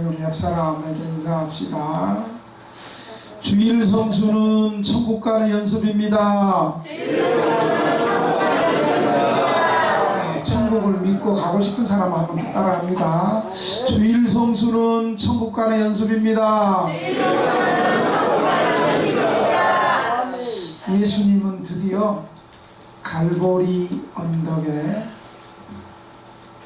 우리 옆사람에게 인사합시다. 주일 성수는 천국 가는 연습입니다. 천국을 믿고 가고 싶은 사람 한번 따라합니다. 주일 성수는 천국 가는 연습입니다. 예수님은 드디어 갈보리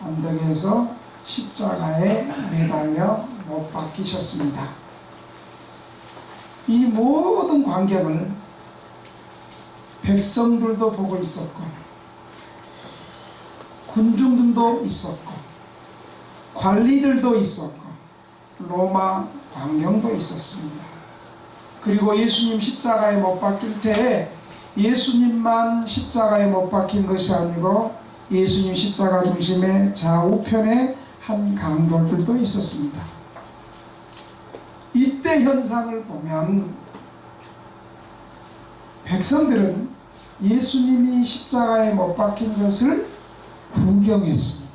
언덕에서 십자가에 매달려 못 박히셨습니다. 이 모든 광경을 백성들도 보고 있었고, 군중들도 있었고, 관리들도 있었고, 로마 광경도 있었습니다. 그리고 예수님 십자가에 못 박힐 때에 예수님만 십자가에 못 박힌 것이 아니고 예수님 십자가 중심의 좌우편에 한 강도들도 있었습니다. 이때 현상을 보면 백성들은 예수님이 십자가에 못 박힌 것을 구경했습니다.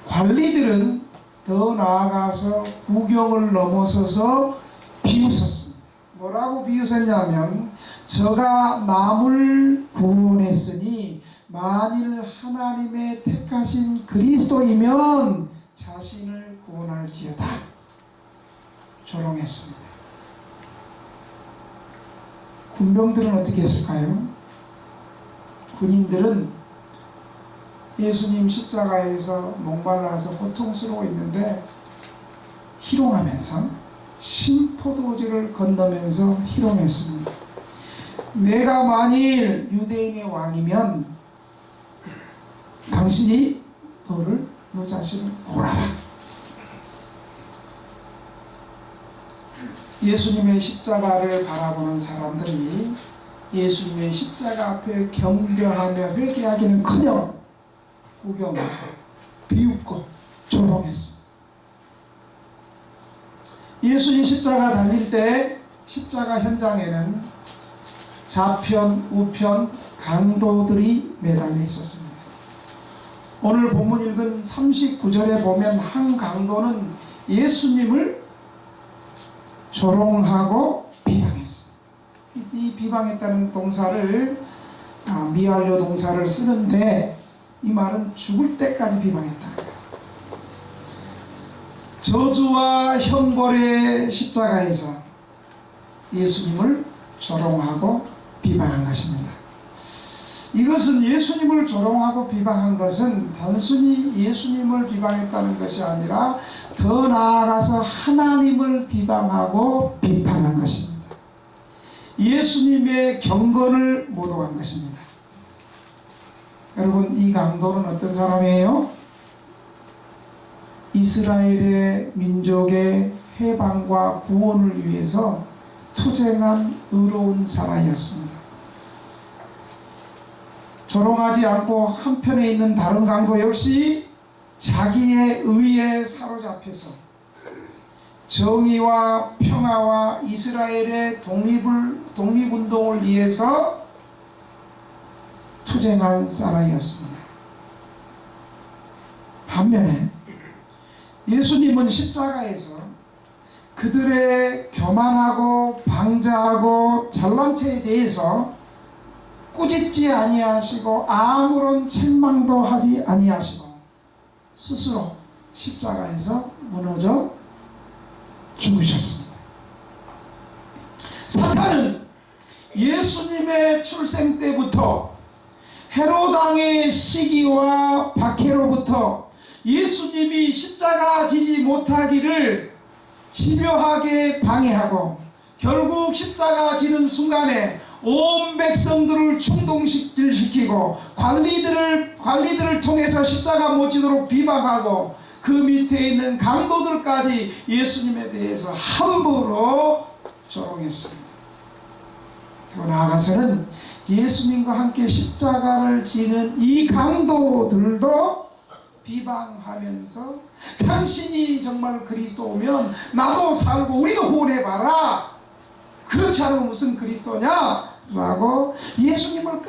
관리들은 더 나아가서 구경을 넘어서서 비웃었습니다. 뭐라고 비웃었냐면, 저가 남을 구원했으니 만일 하나님의 택하신 그리스도이면 자신을 구원할지어다. 조롱했습니다. 군병들은 어떻게 했을까요? 군인들은 예수님 십자가에서 목말라서 고통스러워 있는데 희롱하면서 심포도주를 건너면서 희롱했습니다. 내가 만일 유대인의 왕이면 당신이 너 자신을 고라라. 예수님의 십자가를 바라보는 사람들이 예수님의 십자가 앞에 경배하며 회개하기는커녕 구경하고 비웃고 조롱했습니다. 예수님 십자가 달릴 때 십자가 현장에는 좌편, 우편 강도들이 매달려 있었습니다. 오늘 본문 읽은 39절에 보면 한 강도는 예수님을 조롱하고 비방했어요. 이 비방했다는 동사를 미완료 동사를 쓰는데, 이 말은 죽을 때까지 비방했다는 거예요. 저주와 형벌의 십자가에서 예수님을 조롱하고 비방한 것입니다. 이것은 예수님을 조롱하고 비방한 것은 단순히 예수님을 비방했다는 것이 아니라 더 나아가서 하나님을 비방하고 비판한 것입니다. 예수님의 경건을 모독한 것입니다. 여러분, 이 강도는 어떤 사람이에요? 이스라엘의 민족의 해방과 구원을 위해서 투쟁한 의로운 사람이었습니다. 조롱하지 않고 한편에 있는 다른 강도 역시 자기의 의에 사로잡혀서 정의와 평화와 이스라엘의 독립운동을 위해서 투쟁한 사람이었습니다. 반면에 예수님은 십자가에서 그들의 교만하고 방자하고 잘난 체에 대해서 꾸짖지 아니하시고 아무런 책망도 하지 아니하시고 스스로 십자가에서 무너져 죽으셨습니다. 사탄은 예수님의 출생 때부터 헤롯 왕의 시기와 박해로부터 예수님이 십자가 지지 못하기를 집요하게 방해하고, 결국 십자가 지는 순간에 온 백성들을 충동시키고 관리들을 통해서 십자가 못 지도록 비방하고, 그 밑에 있는 강도들까지 예수님에 대해서 함부로 조롱했습니다. 더 나아가서는 예수님과 함께 십자가를 지는 이 강도들도 비방하면서 당신이 정말 그리스도면 나도 살고 우리도 구원해봐라, 그렇지 않으면 무슨 그리스도냐 라고 예수님을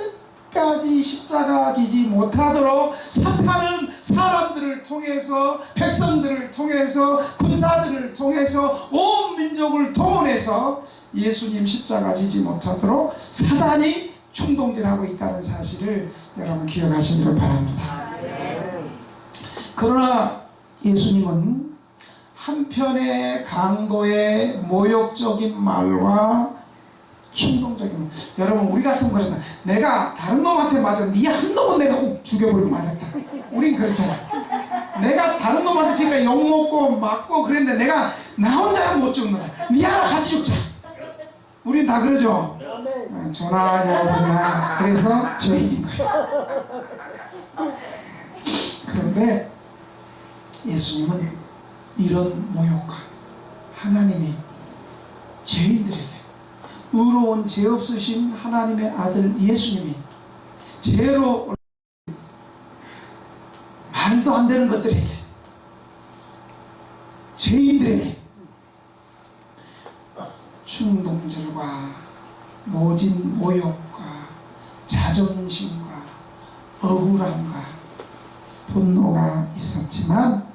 끝까지 십자가 지지 못하도록 사탄은 사람들을 통해서, 백성들을 통해서, 군사들을 통해서, 온 민족을 동원해서 예수님 십자가 지지 못하도록 사단이 충동질하고 있다는 사실을 여러분 기억하시기를 바랍니다. 그러나 예수님은 한편의 강도의 모욕적인 말과 충동적인, 여러분 우리 같은 거잖아. 내가 다른 놈한테 맞아, 니 한 놈은 내가 꼭 죽여버리고 말겠다. 우린 그렇잖아. 내가 다른 놈한테 지금 욕먹고 맞고 그랬는데 내가 나 혼자는 못 죽는다, 니 하나 같이 죽자. 우린 다 그러죠. 전화 여러분이나 그래서 죄인인 거예요. 그런데 예수님은 이런 모욕과 하나님이 죄인들에게, 의로운 죄 없으신 하나님의 아들 예수님이 죄로 말도 안 되는 것들에게, 죄인들에게 충동절과 모진 모욕과 자존심과 억울함과 분노가 있었지만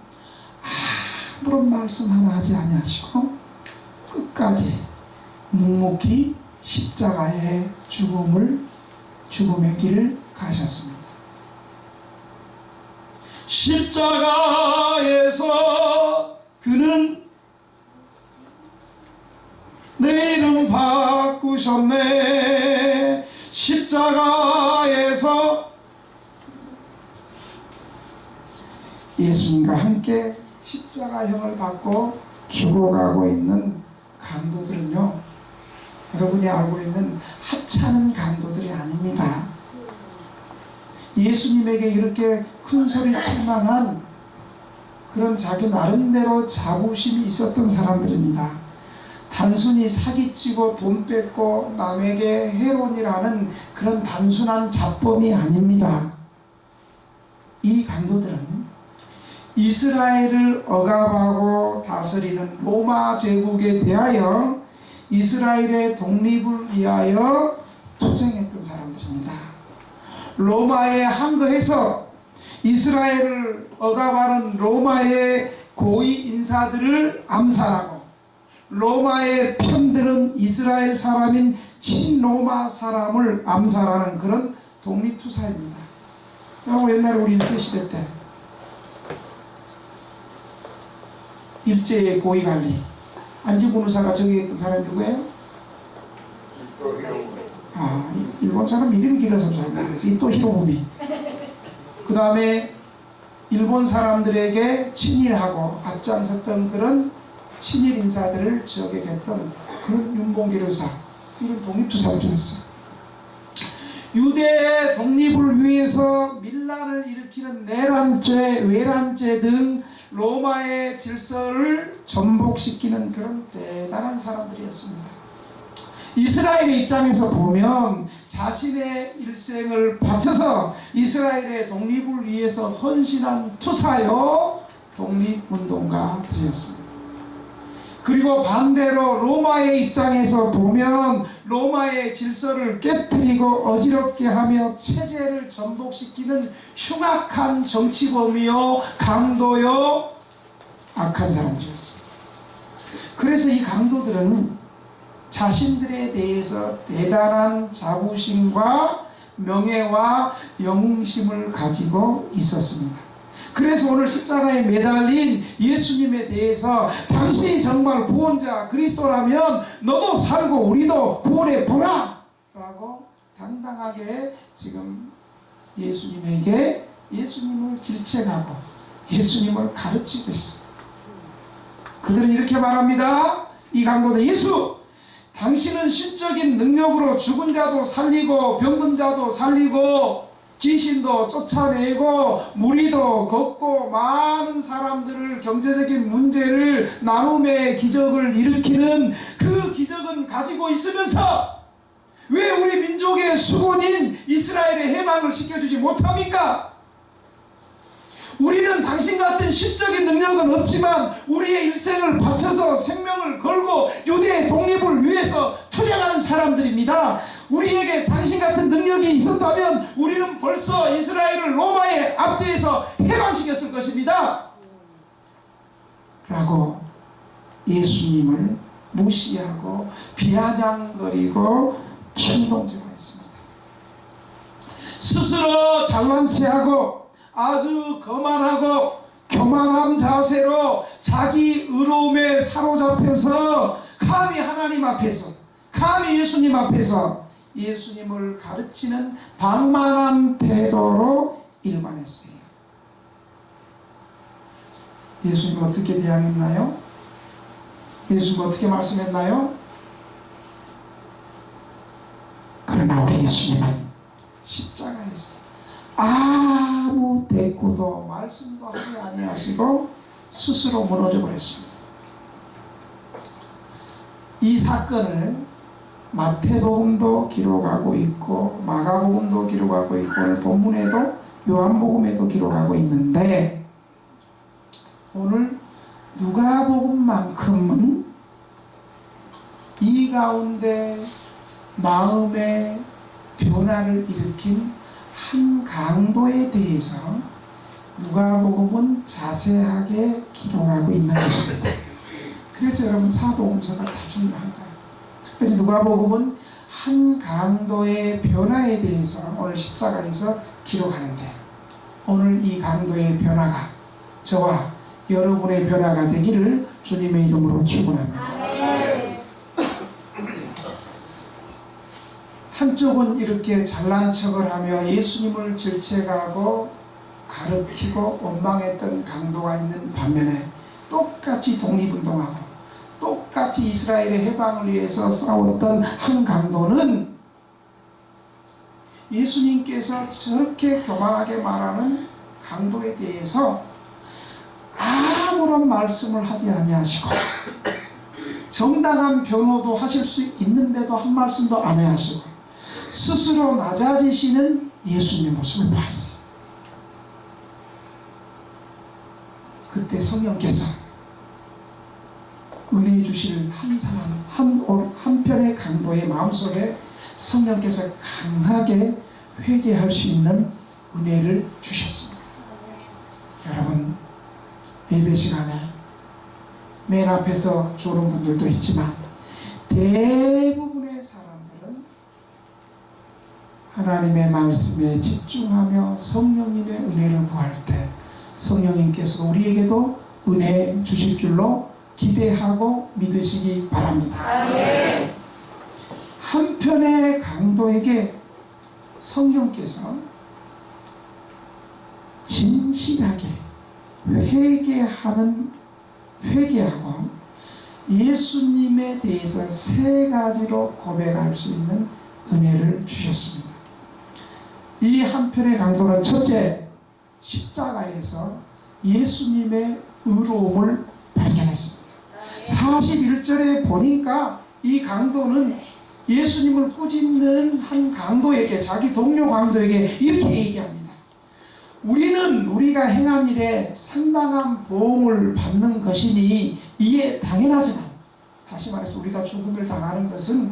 아무런 말씀 하나 하지 아니하시고 끝까지 묵묵히 십자가의 죽음의 길을 가셨습니다. 십자가에서 그는 내 이름 바꾸셨네. 십자가에서 예수님과 함께 십자가형을 받고 죽어가고 있는 강도들은요, 여러분이 알고 있는 하찮은 강도들이 아닙니다. 예수님에게 이렇게 큰 소리 칠 만한 그런 자기 나름대로 자부심이 있었던 사람들입니다. 단순히 사기치고 돈 뺏고 남에게 해론이라는 그런 단순한 잡범이 아닙니다. 이 강도들은 이스라엘을 억압하고 다스리는 로마 제국에 대하여 이스라엘의 독립을 위하여 투쟁했던 사람들입니다. 로마에 항거해서 이스라엘을 억압하는 로마의 고위 인사들을 암살하고, 로마에 편드는 이스라엘 사람인 친로마 사람을 암살하는 그런 독립투사입니다. 옛날에 우리 일제시대 때 일제의 고위관리 안지군 의사가 저기 있던 사람이 누구예요? 일본 사람 이름이 길어서 잘 모르겠어요. 이토 히로부미. 그 다음에 일본 사람들에게 친일하고 앞장섰던 그런 친일 인사들을 저격했던 그 윤봉길 의사, 이런 독립투사들이었어요. 유대의 독립을 위해서 밀란을 일으키는 내란죄, 외란죄 등 로마의 질서를 전복시키는 그런 대단한 사람들이었습니다. 이스라엘의 입장에서 보면 자신의 일생을 바쳐서 이스라엘의 독립을 위해서 헌신한 투사요 독립운동가들이었습니다. 그리고 반대로 로마의 입장에서 보면 로마의 질서를 깨뜨리고 어지럽게 하며 체제를 전복시키는 흉악한 정치범이요 강도요 악한 사람들이었습니다. 그래서 이 강도들은 자신들에 대해서 대단한 자부심과 명예와 영웅심을 가지고 있었습니다. 그래서 오늘 십자가에 매달린 예수님에 대해서 당신이 정말 구원자 그리스도라면 너도 살고 우리도 구원해 보라 라고 당당하게 지금 예수님을 질책하고 예수님을 가르치고 있습니다. 그들은 이렇게 말합니다. 이 강도들, 예수! 당신은 신적인 능력으로 죽은 자도 살리고 병든 자도 살리고 귀신도 쫓아내고 무리도 걷고 많은 사람들을 경제적인 문제를 나눔의 기적을 일으키는 그 기적은 가지고 있으면서 왜 우리 민족의 수건인 이스라엘의 해방을 시켜주지 못합니까? 우리는 당신 같은 신적인 능력은 없지만 우리의 일생을 바쳐서 생명을 걸고 유대의 독립을 위해서 투쟁하는 사람들입니다. 우리에게 당신 같은 능력이 있었다면 우리는 벌써 이스라엘을 로마의 압제에서 해방시켰을 것입니다. 라고 예수님을 무시하고 비아냥거리고 충동질하였습니다. 스스로 잘난 체하고 아주 거만하고 교만한 자세로 자기 의로움에 사로잡혀서 감히 하나님 앞에서, 감히 예수님 앞에서 예수님을 가르치는 방만한 태도로 일관했어요. 예수님 어떻게 대항했나요? 예수님 어떻게 말씀했나요? 그러나 우리 예수님은 십자가에서 아무 대꾸도 말씀도 하지 아니하시고 스스로 무너져 버렸습니다. 이 사건을 마태복음도 기록하고 있고 마가복음도 기록하고 있고 오늘 본문에도 요한복음에도 기록하고 있는데 오늘 누가복음만큼은 이 가운데 마음의 변화를 일으킨 한 강도에 대해서 누가복음은 자세하게 기록하고 있는 것입니다. 그래서 여러분 사복음서가 다 중요한 거예요. 특별히 누가복음은 한 강도의 변화에 대해서 오늘 십자가에서 기록하는데 오늘 이 강도의 변화가 저와 여러분의 변화가 되기를 주님의 이름으로 축원합니다. 한쪽은 이렇게 잘난 척을 하며 예수님을 질책하고 가르치고 원망했던 강도가 있는 반면에 똑같이 독립운동하고 똑같이 이스라엘의 해방을 위해서 싸웠던 한 강도는 예수님께서 저렇게 교만하게 말하는 강도에 대해서 아무런 말씀을 하지 아니하시고 정당한 변호도 하실 수 있는데도 한 말씀도 안 하시고 스스로 낮아지시는 예수님의 모습을 봤어요. 그때 성령께서 은혜 주실 한 사람, 한편의 강도의 마음속에 성령께서 강하게 회개할 수 있는 은혜를 주셨습니다. 여러분, 예배 시간에 맨 앞에서 조는 분들도 있지만 대부분의 사람들은 하나님의 말씀에 집중하며 성령님의 은혜를 구할 때 성령님께서 우리에게도 은혜 주실 줄로 기대하고 믿으시기 바랍니다. 한편의 강도에게 성령께서 진실하게 회개하고 예수님에 대해서 세 가지로 고백할 수 있는 은혜를 주셨습니다. 이 한편의 강도는 첫째, 십자가에서 예수님의 의로움을 발견했습니다. 41절에 보니까 이 강도는 예수님을 꾸짖는 한 강도에게, 자기 동료 강도에게 이렇게 얘기합니다. 우리는 우리가 행한 일에 상당한 보응을 받는 것이니 이에 당연하지만, 다시 말해서 우리가 죽음을 당하는 것은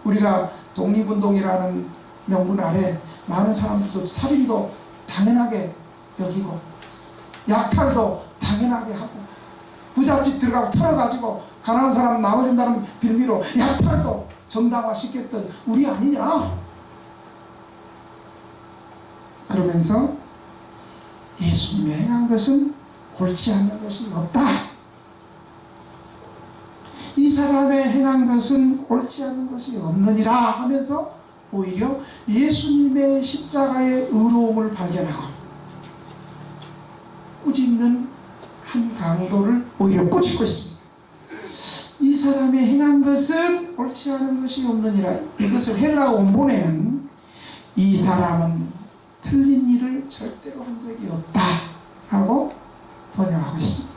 우리가 독립운동이라는 명분 아래 많은 사람들도 살인도 당연하게 여기고 약탈도 당연하게 하고 부잣집 들어가고 털어가지고 가난한 사람 나눠준다는 빌미로 약탈도 정당화시켰던 우리 아니냐? 그러면서 예수님이 행한 것은 옳지 않는 것이 없다. 이 사람의 행한 것은 옳지 않은 것이 없느니라 하면서 오히려 예수님의 십자가의 의로움을 발견하고 꾸짖는 한 강도를 오히려 꾸짖고 있습니다. 이 사람의 행한 것은 옳지 않은 것이 없느니라. 이것을 헬라 원본에는 이 사람은 틀린 일을 절대로 한 적이 없다 라고 번역하고 있습니다.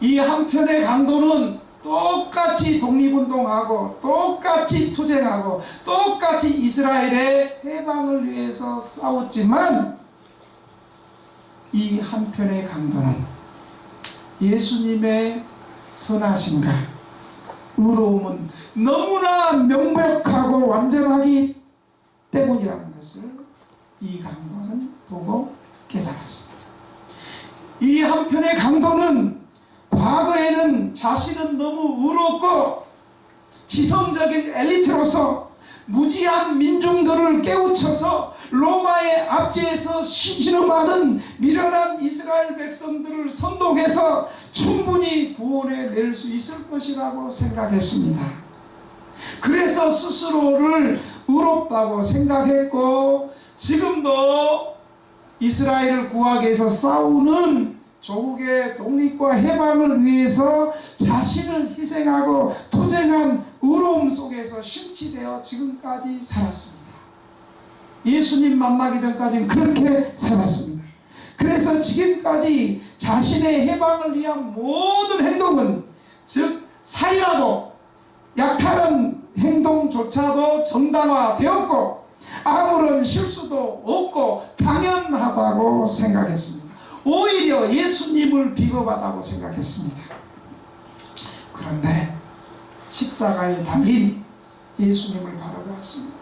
이 한편의 강도는 똑같이 독립운동하고 똑같이 투쟁하고 똑같이 이스라엘의 해방을 위해서 싸웠지만 이 한편의 강도는 예수님의 선하심과 의로움은 너무나 명백하고 완전하기 때문이라는 것을 이 강도는 보고 깨달았습니다. 이 한편의 강도는 과거에는 자신은 너무 의롭고 지성적인 엘리트로서 무지한 민중들을 깨우쳐서 로마의 압제에서 신음하는 미련한 이스라엘 백성들을 선동해서 충분히 구원해 낼 수 있을 것이라고 생각했습니다. 그래서 스스로를 의롭다고 생각했고, 지금도 이스라엘을 구하기 위해서 싸우는 조국의 독립과 해방을 위해서 자신을 희생하고 투쟁한 의로움 속에서 심취되어 지금까지 살았습니다. 예수님 만나기 전까지는 그렇게 살았습니다. 그래서 지금까지 자신의 해방을 위한 모든 행동은, 즉 살인하고 약탈한 행동조차도 정당화되었고 아무런 실수도 없고 당연하다고 생각했습니다. 오히려 예수님을 비겁하다고 생각했습니다. 그런데 십자가에 달린 예수님을 바라보았습니다.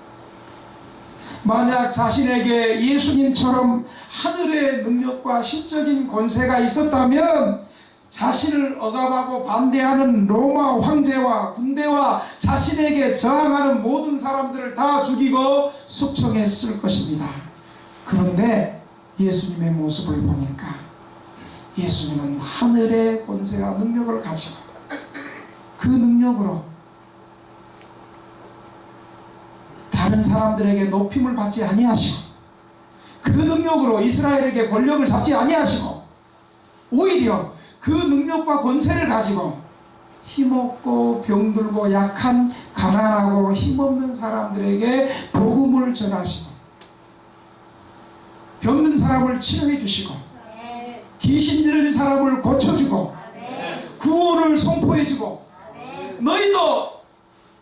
만약 자신에게 예수님처럼 하늘의 능력과 신적인 권세가 있었다면 자신을 억압하고 반대하는 로마 황제와 군대와 자신에게 저항하는 모든 사람들을 다 죽이고 숙청했을 것입니다. 그런데 예수님의 모습을 보니까 예수님은 하늘의 권세와 능력을 가지고 그 능력으로 다른 사람들에게 높임을 받지 아니하시고 그 능력으로 이스라엘에게 권력을 잡지 아니하시고 오히려 그 능력과 권세를 가지고 힘없고 병들고 약한 가난하고 힘없는 사람들에게 복음을 전하시고 병든 사람을 치료해 주시고 귀신 들린 사람을 고쳐주고 구원을 선포해 주고 너희도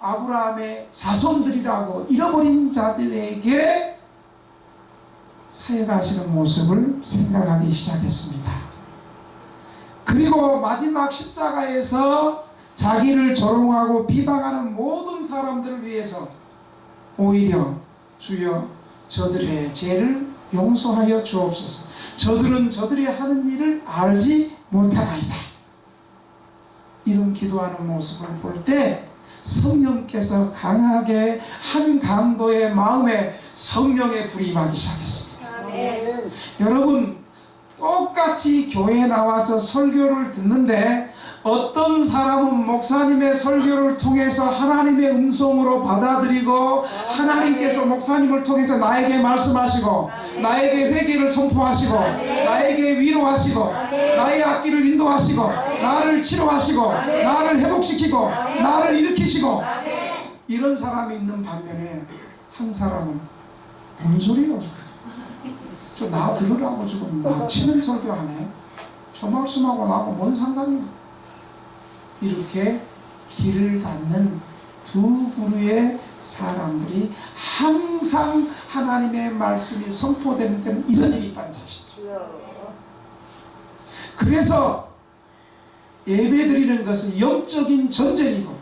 아브라함의 자손들이라고 잃어버린 자들에게 사역하시는 모습을 생각하기 시작했습니다. 그리고 마지막 십자가에서 자기를 조롱하고 비방하는 모든 사람들을 위해서 오히려 주여 저들의 죄를 용서하여 주옵소서. 저들은 저들이 하는 일을 알지 못하나이다. 이런 기도하는 모습을 볼 때 성령께서 강하게 한 강도의 마음에 성령의 불이 임하기 시작했습니다. 아멘. 여러분, 똑같이 교회에 나와서 설교를 듣는데 어떤 사람은 목사님의 설교를 통해서 하나님의 음성으로 받아들이고 하나님께서 목사님을 통해서 나에게 말씀하시고 나에게 회개를 선포하시고 나에게 위로하시고 나의 앞길을 인도하시고 나를 치료하시고 나를 회복시키고 나를 일으키시고 이런 사람이 있는 반면에 한 사람은 뭔 소리요? 저 나 들으라고 지금 나 치는 설교하네. 저 말씀하고 나하고 뭔 상관이야? 이렇게 길을 닫는 두 부류의 사람들이 항상 하나님의 말씀이 선포되는 때는 이런 일이 있다는 사실이죠. 그래서 예배드리는 것은 영적인 전쟁이고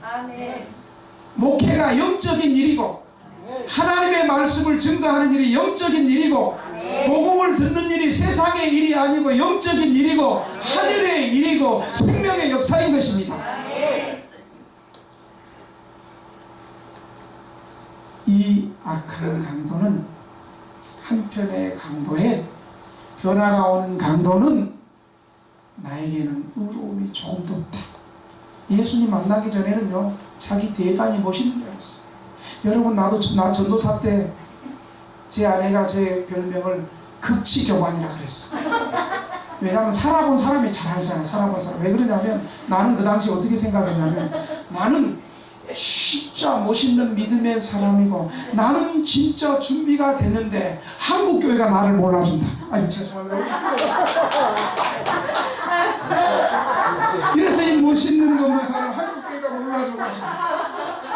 목회가 영적인 일이고 하나님의 말씀을 증거하는 일이 영적인 일이고 복음을 듣는 일이 세상의 일이 아니고 영적인 일이고 하늘의 일이고 생명의 역사인 것입니다. 이 악한 강도는 한편의 강도에 변화가 오는 강도는 나에게는 의로움이 조금도 없다. 예수님 만나기 전에는요 자기 대단히 멋있는 줄 알았어요. 여러분 나 전도사 때 제 아내가 제 별명을 극치교만이라 그랬어. 왜냐하면 살아본 사람이 잘 알잖아. 살아본 사람. 왜 그러냐면 나는 그 당시 어떻게 생각했냐면 나는 진짜 멋있는 믿음의 사람이고 나는 진짜 준비가 됐는데 한국교회가 나를 몰라준다. 아니 죄송합니다. 이래서 이 멋있는 전도사를 한국교회가 몰라줘가지고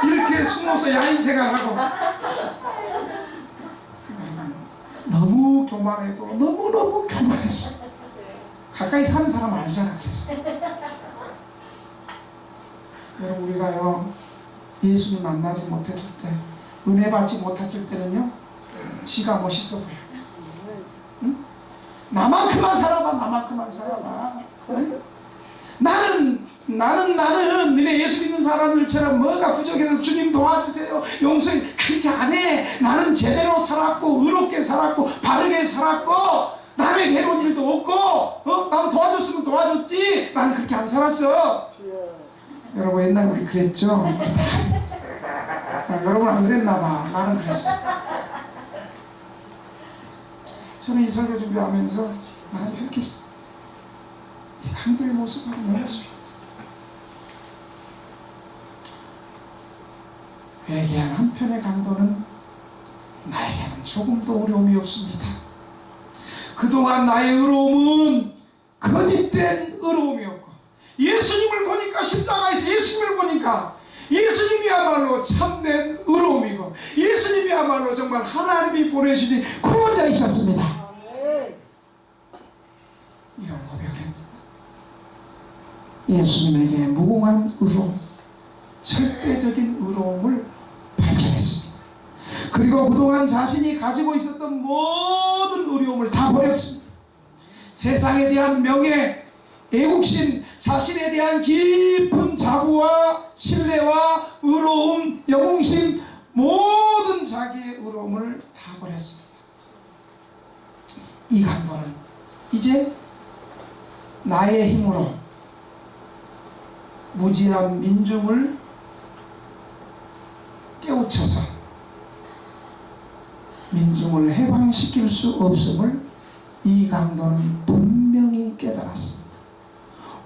이렇게 숨어서 야인생활하고 너무 교만해도 너무너무 교만했어. 가까이 사는 사람 알잖아. 그래서 여러분 우리가요 예수님 만나지 못했을 때 은혜 받지 못했을 때는요 지가 멋있어 보여. 응? 나만큼만 살아봐. 나만큼만 살아봐. 응? 나는 니네 예수 믿는 사람들처럼 뭐가 부족해서 주님 도와주세요 용서해 그렇게 안 해. 나는 제대로 살았고 의롭게 살았고 바르게 살았고 남의 괴로운 일도 없고 난 도와줬으면 도와줬지. 난 그렇게 안 살았어. 여러분 옛날에 우리 그랬죠? 여러분 안 그랬나봐. 나는 그랬어. 저는 이 설교 준비하면서 많이 회개했어. 이 강도의 모습하고 놀랐습니다. 회개한 한편의 강도는 나에게는 조금도 어려움이 없습니다. 그동안 나의 의로움은 거짓된 의로움이었고 예수님을 보니까 십자가에서 예수님을 보니까 예수님이야말로 참된 의로움이고 예수님이야말로 정말 하나님이 보내주신 구원자이셨습니다. 이런 고백을 합니다. 예수님에게 무궁한 의로움, 절대적인 의로움을 발견했습니다. 그리고 그동안 자신이 가지고 있었던 모든 의로움을 다 버렸습니다. 세상에 대한 명예, 애국심, 자신에 대한 깊은 자부와 신뢰와 의로움, 영웅심, 모든 자기의 의로움을 다 버렸습니다. 이 강도는 이제 나의 힘으로 무지한 민중을 깨우쳐서 민중을 해방시킬 수 없음을 이 강도는 분명히 깨달았습니다.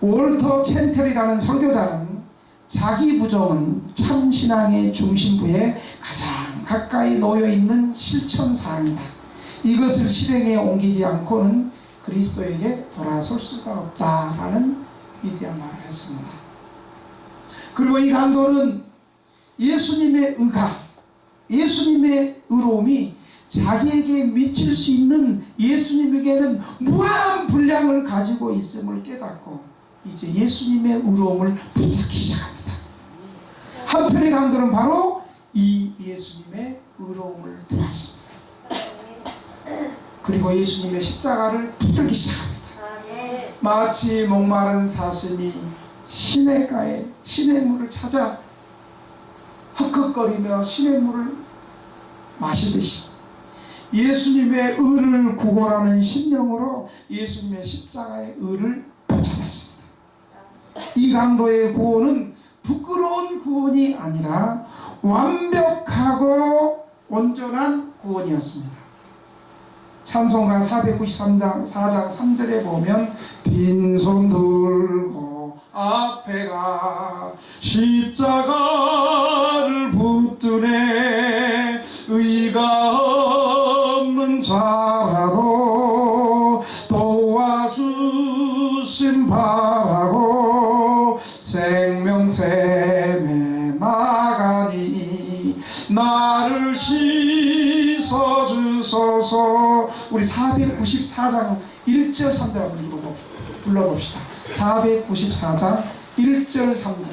월터 챈텔이라는 선교자는 자기 부족은 참신앙의 중심부에 가장 가까이 놓여있는 실천사항이다. 이것을 실행에 옮기지 않고는 그리스도에게 돌아설 수가 없다라는 위대한 말을 했습니다. 그리고 이 강도는 예수님의 의가, 예수님의 의로움이 자기에게 미칠 수 있는 예수님에게는 무한한 분량을 가지고 있음을 깨닫고 이제 예수님의 의로움을 붙잡기 시작합니다. 한편의 강도는 바로 이 예수님의 의로움을 보았습니다. 그리고 예수님의 십자가를 붙들기 시작합니다. 마치 목마른 사슴이 시냇가에 시냇물을 찾아 헉헉거리며 시냇물을 마시듯이 예수님의 의를 구걸하는 심령으로 예수님의 십자가의 의를 붙잡았습니다. 이 강도의 구원은 부끄러운 구원이 아니라 완벽하고 온전한 구원이었습니다. 찬송가 493장 4장 3절에 보면 빈손 들고 앞에 가 십자가를 붙드네 의가 없는 자라도 도와주심 바라고 생명샘에 나가니 나를 씻어주소서. 우리 494장 1절 3절 한번 불러봅시다. 494장 1절 3절.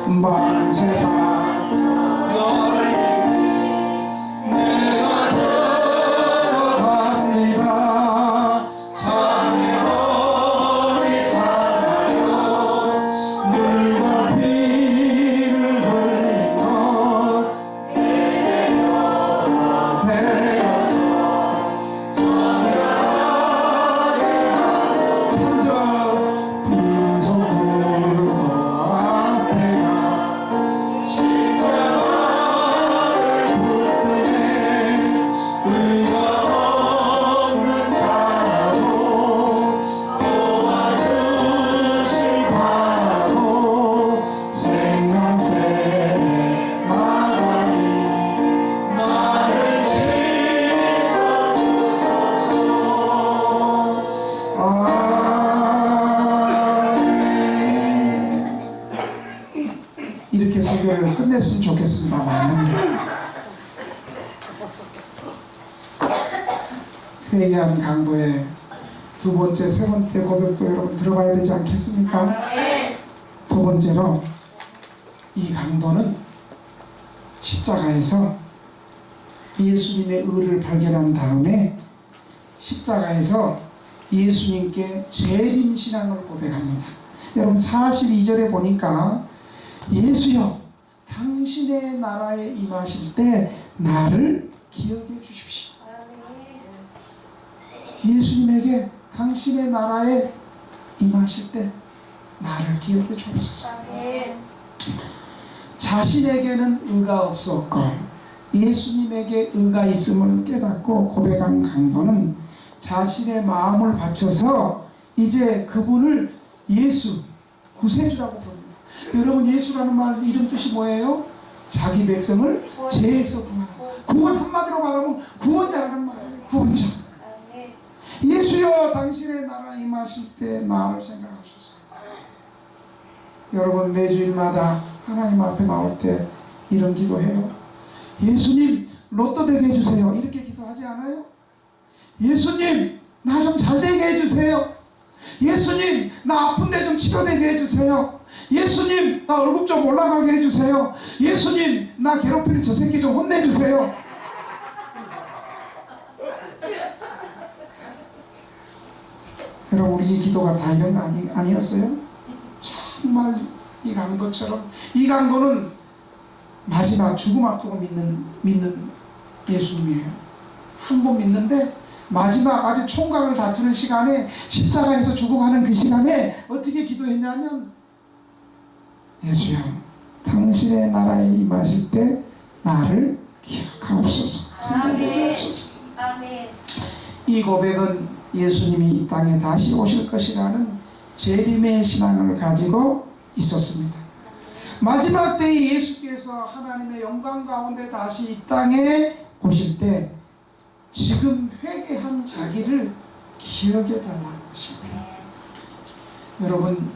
만세 만세 내가 들어갑니다. 장애원이 살아요 물과 피를 흘린 것 되어서 정결하게 산적 빈손 들고 앞에 가 십자가를 붙드네 의가 없는 자라도 도와주실 바라고 생명샘에 나가니 나를 씻어주소서. 아멘. 이렇게 설교를 끝냈으면 좋겠습니다만 회개하는 강도의 두 번째, 세 번째 고백도 여러분 들어봐야 되지 않겠습니까? 두 번째로 이 강도는 십자가에서 예수님의 의를 발견한 다음에 십자가에서 예수님께 재림 신앙을 고백합니다. 여러분 42절에 보니까 예수여 당신의 나라에 임하실 때 나를 기억해 주십시오. 예수님에게 당신의 나라에 임하실 때 나를 기억해 주옵소서. 자신에게는 의가 없었고 예수님에게 의가 있음을 깨닫고 고백한 강도는 자신의 마음을 바쳐서 이제 그분을 예수, 구세주라고 부릅니다. 여러분 예수라는 말 이름 뜻이 뭐예요? 자기 백성을 죄에서 구원하는, 구원 한마디로 말하면 구원자라는 말이에요. 구원자. 예수여 당신의 나라 임하실 때 나를 생각하소서. 여러분 매주일마다 하나님 앞에 나올 때 이런 기도해요. 예수님 로또 되게 해주세요. 이렇게 기도하지 않아요? 예수님 나 좀 잘되게 해주세요. 예수님 나 아픈데 좀 치료되게 해주세요. 예수님 나 월급 좀 올라가게 해주세요. 예수님 나 괴롭히는 저 새끼 좀 혼내주세요. 여러분 우리 기도가 다 이런 거 아니었어요? 정말 이 강도처럼. 이 강도는 마지막 죽음 앞두고 믿는 예수님이에요. 한 번 믿는데 마지막 아주 총각을 다투는 시간에 십자가에서 죽어가는 그 시간에 어떻게 기도했냐면 예수여 당신의 나라에 임하실 때 나를 기억하옵소서. 생각해 주옵소서. 이 고백은 예수님이 이 땅에 다시 오실 것이라는 재림의 신앙을 가지고 있었습니다. 마지막 때에 예수께서 하나님의 영광 가운데 다시 이 땅에 오실 때 지금 회개한 자기를 기억해 달라는 것입니다. 여러분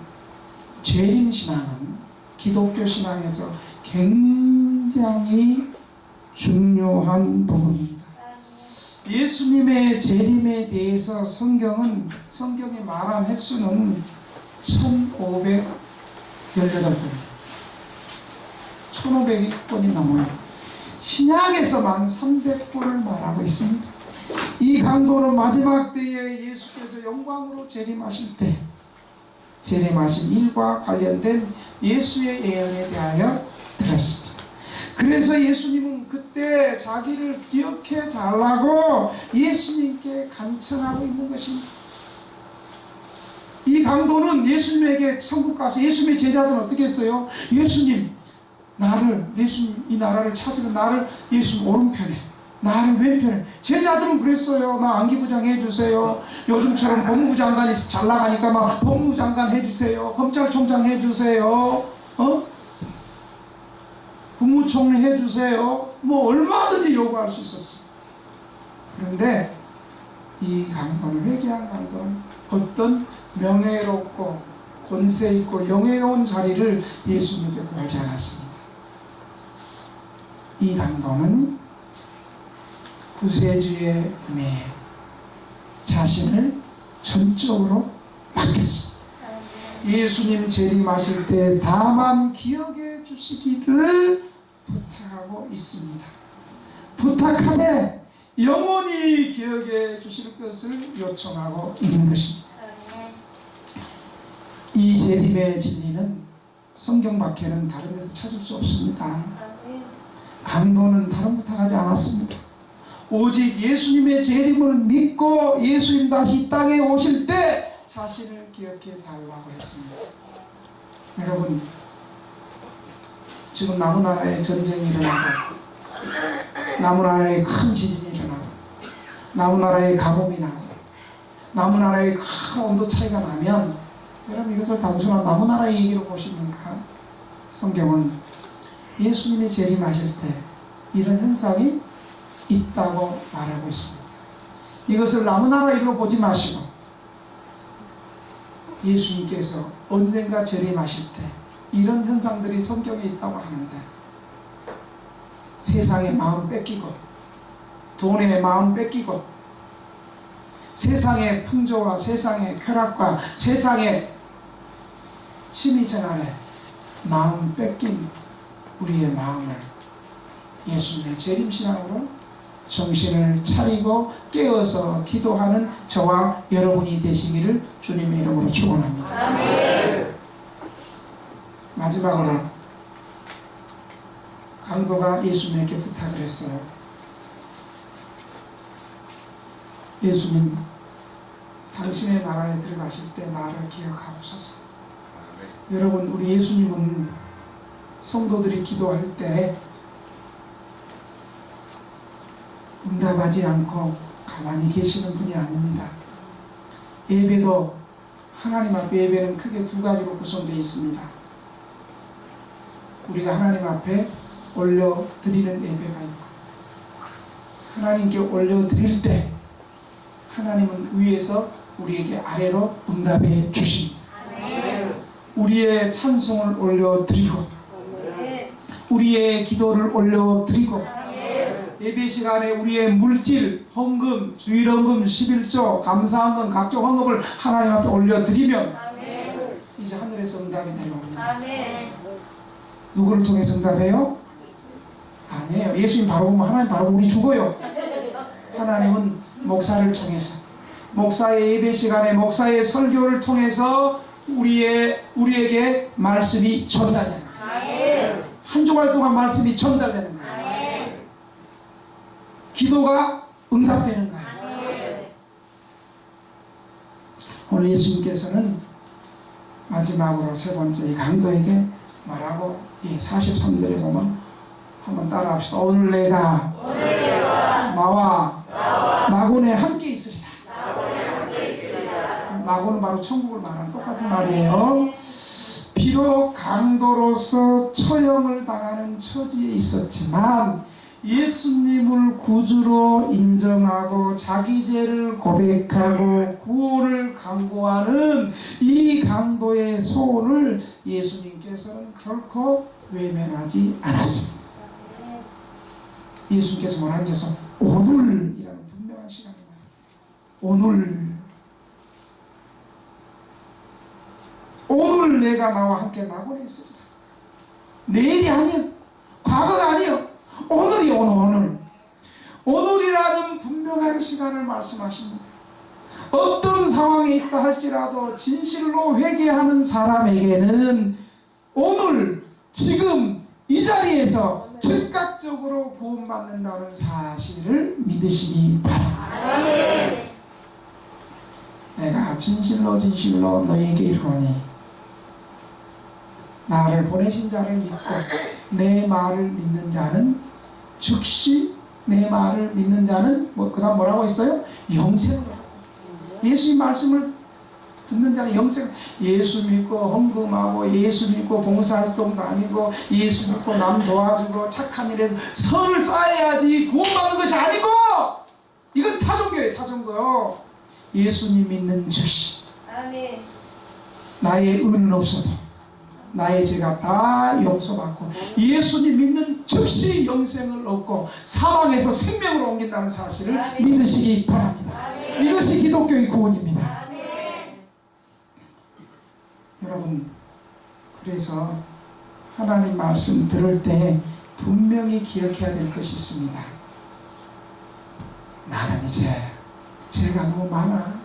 재림 신앙은 기독교 신앙에서 굉장히 중요한 부분입니다. 예수님의 재림에 대해서 성경이 말한 횟수는 1518번 1500번이 넘어요. 신약에서만 300번을 말하고 있습니다. 이 강도는 마지막 때에 예수께서 영광으로 재림하실 때 재림하신 일과 관련된 예수의 예언에 대하여 들었습니다. 그래서 예수님은 그때 자기를 기억해 달라고 예수님께 간청하고 있는 것입니다. 이 강도는 예수님에게 천국 가서 예수님의 제자들은 어떻게 했어요? 예수님 예수님 이 나라를 찾으면 나를 예수님 오른편에 나를 왼편에. 제자들은 그랬어요. 나 안기부장 해주세요. 요즘처럼 법무부 장관이 잘 나가니까 막 법무부 장관 해주세요. 검찰총장 해주세요. 국무총리 해주세요. 뭐 얼마든지 요구할 수 있었어요. 그런데 이 강도는 회개한 강도는 어떤 명예롭고 권세 있고 영예로운 자리를 예수님께 구하지 않았습니다. 이 강도는 구세주의 은혜에 자신을 전적으로 맡겼습니다. 예수님 재림하실 때 다만 기억해 주시기를 부탁하고 있습니다. 부탁하되 영원히 기억해 주실 것을 요청하고 있는 것입니다. 이 재림의 진리는 성경 밖에는 다른 데서 찾을 수 없습니다. 강도는 다른 부탁하지 않았습니다. 오직 예수님의 재림을 믿고 예수님 다시 이 땅에 오실 때 자신을 기억해 달라고 했습니다. 여러분 지금 남은나라에 전쟁이 일어나고 남은나라에 큰 지진이 일어나고 남은나라에 가뭄이 나고 남은나라에 큰 온도 차이가 나면 여러분 이것을 단순한 남은나라의 얘기로 보십니까? 성경은 예수님이 재림하실 때 이런 현상이 있다고 말하고 있습니다. 이것을 남은나라 일로 보지 마시고 예수님께서 언젠가 재림하실 때 이런 현상들이 성경에 있다고 하는데 세상의 마음 뺏기고 돈의 마음 뺏기고 세상의 풍조와 세상의 쾌락과 세상의 취미생활에 마음 뺏긴 우리의 마음을 예수님의 재림신앙으로 정신을 차리고 깨어서 기도하는 저와 여러분이 되시기를 주님의 이름으로 축원합니다. 아멘. 마지막으로 강도가 예수님에게 부탁을 했어요. 예수님, 당신의 나라에 들어가실 때 나를 기억하옵소서. 여러분, 우리 예수님은 성도들이 기도할 때 응답하지 않고 가만히 계시는 분이 아닙니다. 예배도 하나님 앞에 예배는 크게 두 가지로 구성되어 있습니다. 우리가 하나님 앞에 올려드리는 예배가 있고, 하나님께 올려드릴 때 하나님은 위에서 우리에게 아래로 응답해 주십니다. 우리의 찬송을 올려드리고 우리의 기도를 올려드리고 예배 시간에 우리의 물질, 헌금, 주일헌금, 11조, 감사헌금, 각종 헌금을 하나님 앞에 올려드리면 이제 하늘에서 응답이 내려옵니다. 누구를 통해서 응답해요? 아니에요. 예수님 바로 보면 하나님 바로 우리 죽어요. 하나님은 목사를 통해서, 목사의 예배 시간에 목사의 설교를 통해서 우리에게 말씀이 전달되는 거예요. 한 주간 동안 말씀이 전달되는 거예요. 기도가 응답되는 거예요. 오늘 예수님께서는 마지막으로 세 번째 이 강도에게 말하고, 이 43절에 보면 한번 따라합시다. 오늘 내가 나와 나곤에 함께 있으리라. 나곤은 바로 천국을 말하는 똑같은 말이에요. 비록 강도로서 처형을 당하는 처지에 있었지만 예수님을 구주로 인정하고 자기 죄를 고백하고 구원을 강구하는 이 강도의 소원을 예수님께서는 결코 외면하지 않았습니다. 예수님께서 말하셔서 오늘이라는 분명한 시간입니다. 오늘 내가 나와 함께 나곤에 있습니다. 내일이 아니요, 과거가 아니요, 오늘이 오늘이라는 분명한 시간을 말씀하십니다. 어떤 상황에 있다 할지라도 진실로 회개하는 사람에게는 오늘 지금 이 자리에서 즉각적으로 구원받는다는 사실을 믿으시기 바랍니다. 내가 진실로 너희에게 이르노니 나를 보내신 자를 믿고 내 말을 믿는 자는 즉시 내 말을 믿는 자는 그 다음 뭐라고 했어요? 영생을 얻고, 예수의 말씀을 듣는 자는 영생. 예수 믿고 헌금하고 예수 믿고 봉사활동 다니고 예수 믿고 남 도와주고 착한 일에 선을 쌓아야지 구원받는 것이 아니고, 이건 타종교예요. 타종교. 예수님 믿는 즉시 나의 의는 없어도 나의 죄가 다 용서받고 예수님 믿는 즉시 영생을 얻고 사망에서 생명으로 옮긴다는 사실을 믿으시기 바랍니다. 이것이 기독교의 구원입니다. 여러분, 그래서 하나님 말씀 들을 때 분명히 기억해야 될 것이 있습니다. 나는 이제 죄가 너무 많아.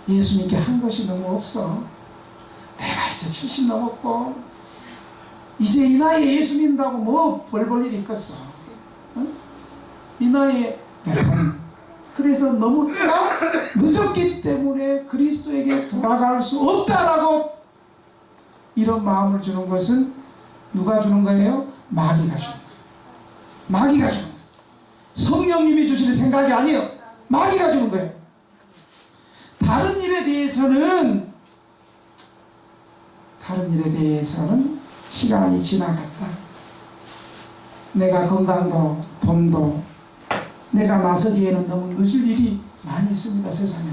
예수님께 한 것이 너무 없어. 내가 이제 70 넘었고 이제 이 나이에 예수 믿는다고 뭐 벌벌 일이 있겠어. 응? 이 나이에 여러분, 그래서 너무 때가 늦었기 때문에 그리스도에게 돌아갈 수 없다라고 이런 마음을 주는 것은 누가 주는 거예요? 마귀가 주는 거예요. 마귀가 주는 거예요. 성령님이 주시는 생각이 아니에요. 마귀가 주는 거예요. 다른 일에 대해서는 시간이 지나갔다. 내가 건강도 돈도 내가 나서기에는 너무 늦을 일이 많이 있습니다. 세상에.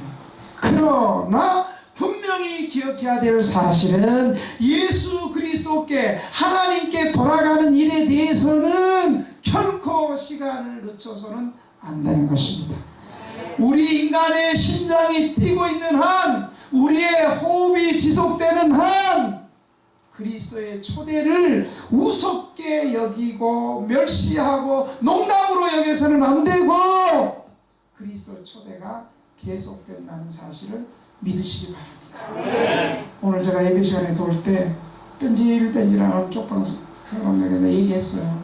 그러나 분명히 기억해야 될 사실은 예수 그리스도께 하나님께 돌아가는 일에 대해서는 결코 시간을 늦춰서는 안 되는 것입니다. 우리 인간의 심장이 뛰고 있는 한, 우리의 호흡이 지속되는 한 그리스도의 초대를 우습게 여기고 멸시하고 농담으로 여겨서는 안 되고 그리스도의 초대가 계속된다는 사실을 믿으시기 바랍니다. 오늘 제가 예배 시간에 돌 때 뺀질뺀질하는 쪽방 사람에게 얘기했어요.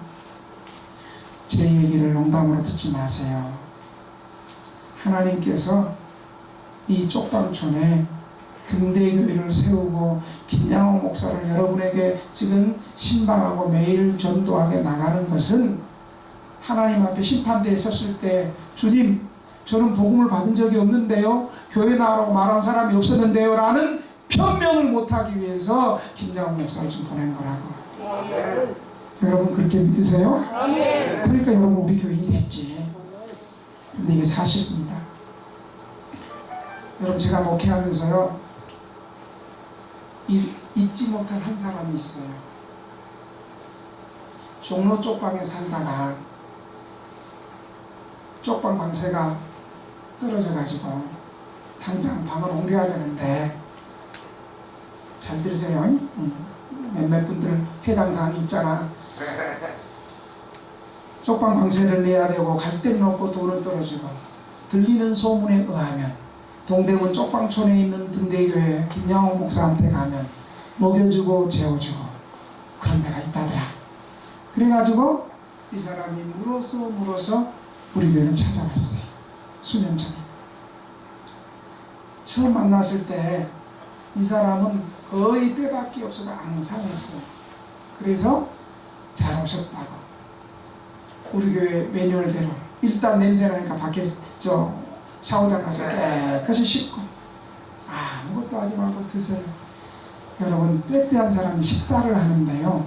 제 얘기를 농담으로 듣지 마세요. 하나님께서 이 쪽방촌에 등대교회를 세우고 김양호 목사를 여러분에게 지금 신방하고 매일 전도하게 나가는 것은 하나님 앞에 심판대에 섰을 때 주님 저는 복음을 받은 적이 없는데요, 교회 나가라고 말한 사람이 없었는데요 라는 변명을 못하기 위해서 김양호 목사를 좀 보낸 거라고. 여러분 그렇게 믿으세요? 그러니까 여러분 우리 교인이 됐지. 근데 이게 사실입니다. 여러분 제가 목회하면서요 잊지 못할 한 사람이 있어요. 종로 쪽방에 살다가 쪽방 방세가 떨어져 가지고 당장 방을 옮겨야 되는데, 잘 들으세요. 몇몇 분들 해당 사항이 있잖아. 쪽방 방세를 내야 되고 갈 데는 없고 돈은 떨어지고, 들리는 소문에 의하면 동대문 쪽방촌에 있는 등대교회 김양호 목사한테 가면 먹여주고 재워주고 그런 데가 있다더라. 그래가지고 이 사람이 물어서 우리 교회를 찾아왔어요. 수년 전에. 처음 만났을 때 이 사람은 거의 때밖에 없어서 앙상했어요. 그래서 잘 오셨다고. 우리 교회 매뉴얼대로 일단 냄새나니까 밖에 샤워장 가서 깨끗이 씻고 아무것도 하지 말고 드세요. 여러분 빼빼한 사람이 식사를 하는데요,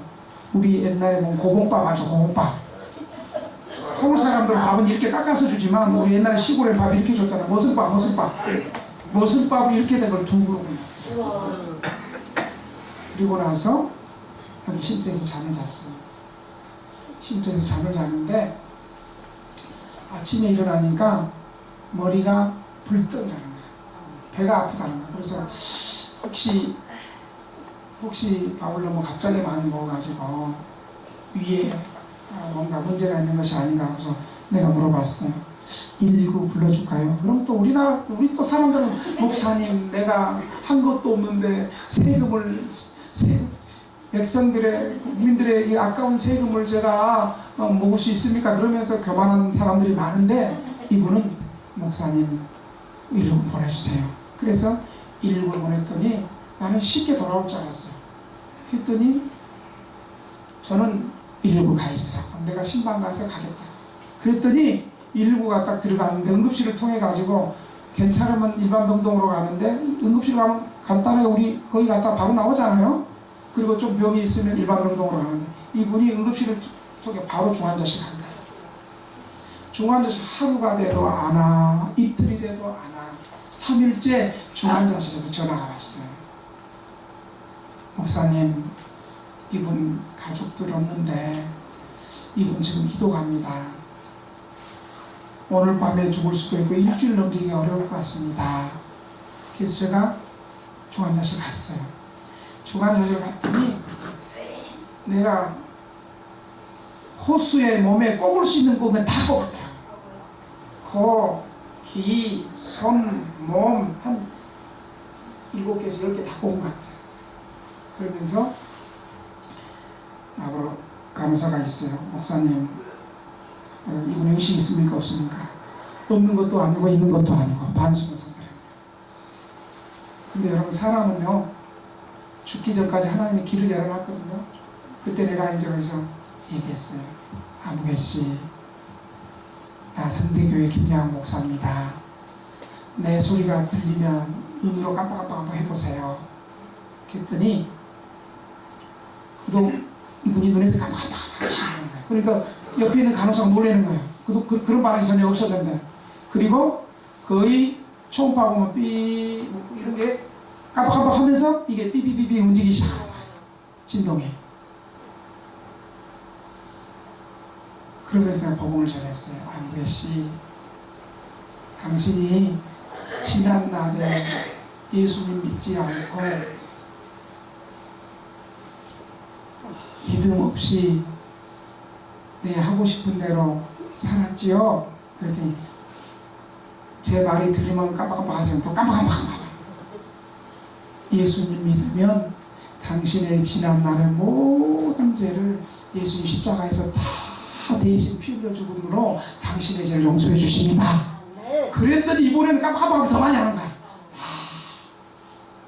우리 옛날에 보면 고봉밥 알죠? 고봉밥. 서울 사람들은 밥은 이렇게 깎아서 주지만 우리 옛날에 시골에 밥 이렇게 줬잖아. 머슴밥을 이렇게 된 걸 두 그릇. 그리고 나서 여기 쉼터에서 잠을 잤어요. 쉼터에서 잠을 잤는데 아침에 일어나니까 머리가 불떠다는 거야. 배가 아프다는 거야. 그래서 혹시 밥을 너무 갑자기 많이 먹어가지고 위에 뭔가 문제가 있는 것이 아닌가 해서 내가 물어봤어요. 119 불러줄까요? 그럼 또 우리 또 사람들은 목사님 내가 한 것도 없는데 백성들의 국민들의 이 아까운 세금을 제가 먹을 수 있습니까? 그러면서 교만한 사람들이 많은데 이분은 목사님 119 보내주세요. 그래서 119를 보냈더니 나는 쉽게 돌아올 줄 알았어요. 그랬더니 저는 119 가 있어요. 내가 신방 가서 가겠다. 그랬더니 119가 딱 들어갔는데 응급실을 통해 가지고 괜찮으면 일반 병동으로 가는데 응급실 가면 간단하게 우리 거기 갔다 바로 나오잖아요. 그리고 좀 병이 있으면 일반 병동으로 가는데 이분이 응급실을 통해 바로 중환자실 간 거예요. 중환자실 하루가 돼도 안 와, 이틀이 돼도 안 와. 3일째 중환자실에서 전화가 왔어요. 목사님, 이분 가족들 없는데 이분 지금 이도 갑니다. 오늘 밤에 죽을 수도 있고 일주일 넘기기 어려울 것 같습니다. 그래서 제가 중환자실 갔어요. 중환자실 갔더니 내가 호수에 몸에 꼽을 수 있는 꼽으면 다 꼽았더라고요. 코, 귀, 손, 몸 한 7개에서 10개 다 꼽은 것 같아요. 그러면서 나보고 간호사가 있어요. 목사님, 이분 의식 있습니까? 없습니까? 없는 것도 아니고 있는 것도 아니고 반수는 상태랍니다. 근데 여러분 사람은요 죽기 전까지 하나님이 길을 열어놨거든요. 그때 내가 이제 거기서 얘기했어요. 아무개씨, 나 등대교회 김양호 목사입니다. 내 소리가 들리면 눈으로 깜빡깜빡 한번 해보세요. 그랬더니 이분이 눈에서 깜빡깜빡 하시는 거예요. 그러니까 옆에 있는 간호사가 놀라는 거예요. 그런 반응이 전혀 없었는데. 그리고 거의 초음파 보면 삐 이런 게 깜빡깜빡 하면서 이게 삐삐삐삐 움직이기 시작하는 거예요. 진동이. 그러면서 내가 복음을 전했어요. 안구혜씨, 당신이 지난 날에 예수님 믿지 않고 믿음 없이 내 하고 싶은 대로 살았지요. 그랬더니 제 말이 들리면 깜빡깜빡 하세요. 또 깜빡깜빡. 예수님 믿으면 당신의 지난 날의 모든 죄를 예수님 십자가에서 다 대신 피 흘려 죽음으로 당신의 죄를 용서해 주십니다. 그랬더니 이번에는 깜빡깜빡 더 많이 하는 거야.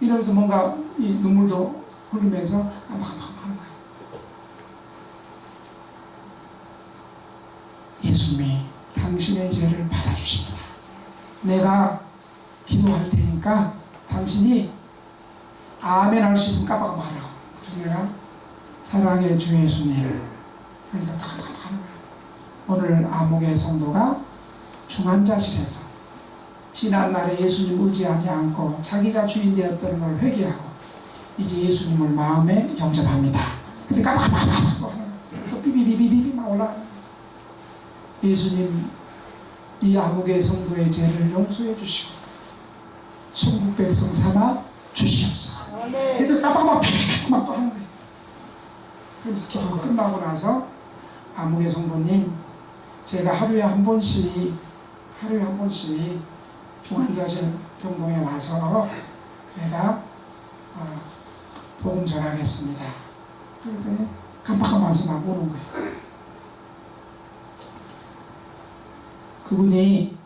이러면서 뭔가 이 눈물도 흘리면서 깜빡깜빡 하는 거야. 예수님이 당신의 죄를 받아주십니다. 내가 기도할 테니까 당신이 아멘 할 수 있으면 깜빡깜빡 하라고. 그래서 내가 사랑의 주 예수님을 그러니까 깜빡깜빡 하는 거야. 오늘 암흑의 성도가 중환자실에서 지난 날에 예수님 의지하지 않고 자기가 주인 되었다는 걸 회개하고 이제 예수님을 마음에 영접합니다. 근데 깜빡깜빡 또 삐비비비비 막 올라가는 거야. 예수님 이 암흑의 성도의 죄를 용서해 주시고 천국 백성 삼아 주시옵소서. 걔들 깜빡깜빡 또 하는 거예요. 그래서 기도가 끝나고 나서 암흑의 성도님, 제가 하루에 한 번씩 중환자실 병동에 와서 내가 복음 전하겠습니다. 그런데 깜빡깜빡해서 막 오는 거예요. 그분이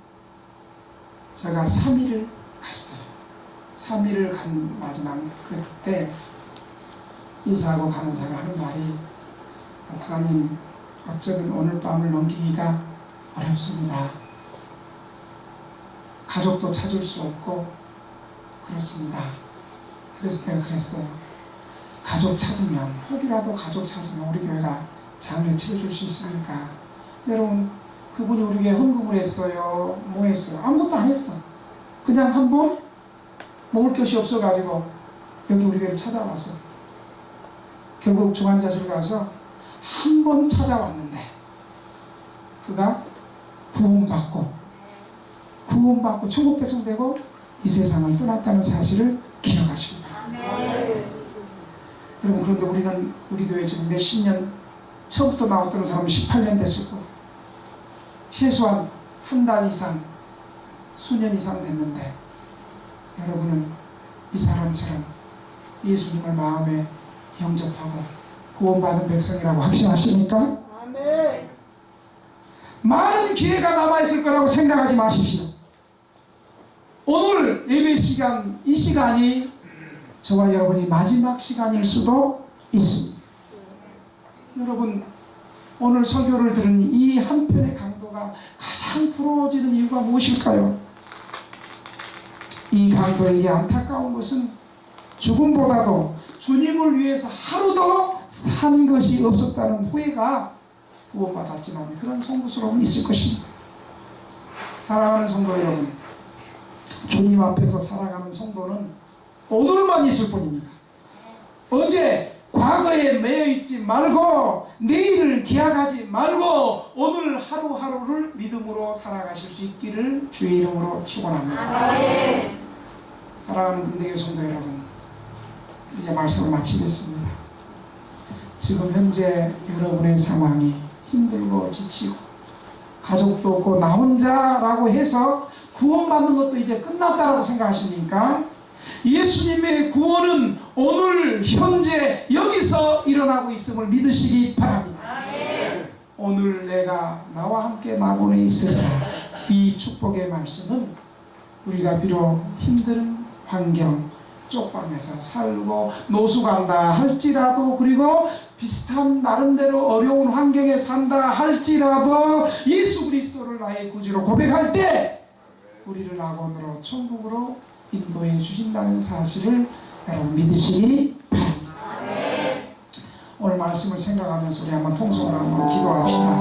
제가 3일을 갔어요. 3일을 간 마지막 그때 인사하고 간호사가 하는 말이, 목사님 어쩌면 오늘 밤을 넘기기가 어렵습니다. 가족도 찾을 수 없고 그렇습니다. 그래서 내가 그랬어요. 가족 찾으면, 혹이라도 가족 찾으면 우리 교회가 장례 치러줄 수 있으니까. 여러분, 그분이 우리 교회에 헌금을 했어요? 뭐 했어요? 아무것도 안 했어. 그냥 한번 먹을 것이 없어가지고 여기 우리 교회를 찾아왔어. 결국 중환자실 가서 한 번 찾아왔는데 그가 구원받고 천국 백성되고 이 세상을 떠났다는 사실을 기억하십니다. 여러분, 그런데 우리는 우리 교회 지금 몇십 년, 처음부터 나왔던 사람은 18년 됐을 거예요. 최소한 한 달 이상, 수년 이상 됐는데 여러분은 이 사람처럼 예수님을 마음에 영접하고 구원받은 백성이라고 확신하십니까? 많은 기회가 남아있을 거라고 생각하지 마십시오. 오늘 예배 시간, 이 시간이 저와 여러분이 마지막 시간일 수도 있습니다. 여러분, 오늘 설교를 들은 이 한 편의 강도가 가장 부러워지는 이유가 무엇일까요? 이 강도에게 안타까운 것은 죽음보다도 주님을 위해서 하루도 산 것이 없었다는 후회가 구원받았지만 그런 송구스러움이 있을 것입니다. 사랑하는 성도 여러분, 주님 앞에서 살아가는 성도는 오늘만 있을 뿐입니다. 어제 과거에 매여있지 말고 내일을 기약하지 말고 오늘 하루하루를 믿음으로 살아가실 수 있기를 주의 이름으로 축원합니다. 사랑하는 등대교 성도 여러분, 이제 말씀을 마치겠습니다. 지금 현재 여러분의 상황이 힘들고 지치고 가족도 없고 나 혼자라고 해서 구원받는 것도 이제 끝났다라고 생각하십니까? 예수님의 구원은 오늘 현재 여기서 일어나고 있음을 믿으시기 바랍니다. 오늘 내가 나와 함께 낙원에 있으리라. 이 축복의 말씀은 우리가 비록 힘든 환경, 쪽방에서 살고 노숙한다 할지라도, 그리고 비슷한 나름대로 어려운 환경에 산다 할지라도 예수 그리스도를 나의 구주로 고백할 때 우리를 낙원으로 천국으로 인도해 주신다는 사실을 여러분 믿으시기 바랍니다. 오늘 말씀을 생각하면서 우리 한번 통성으로 한번 기도합시다.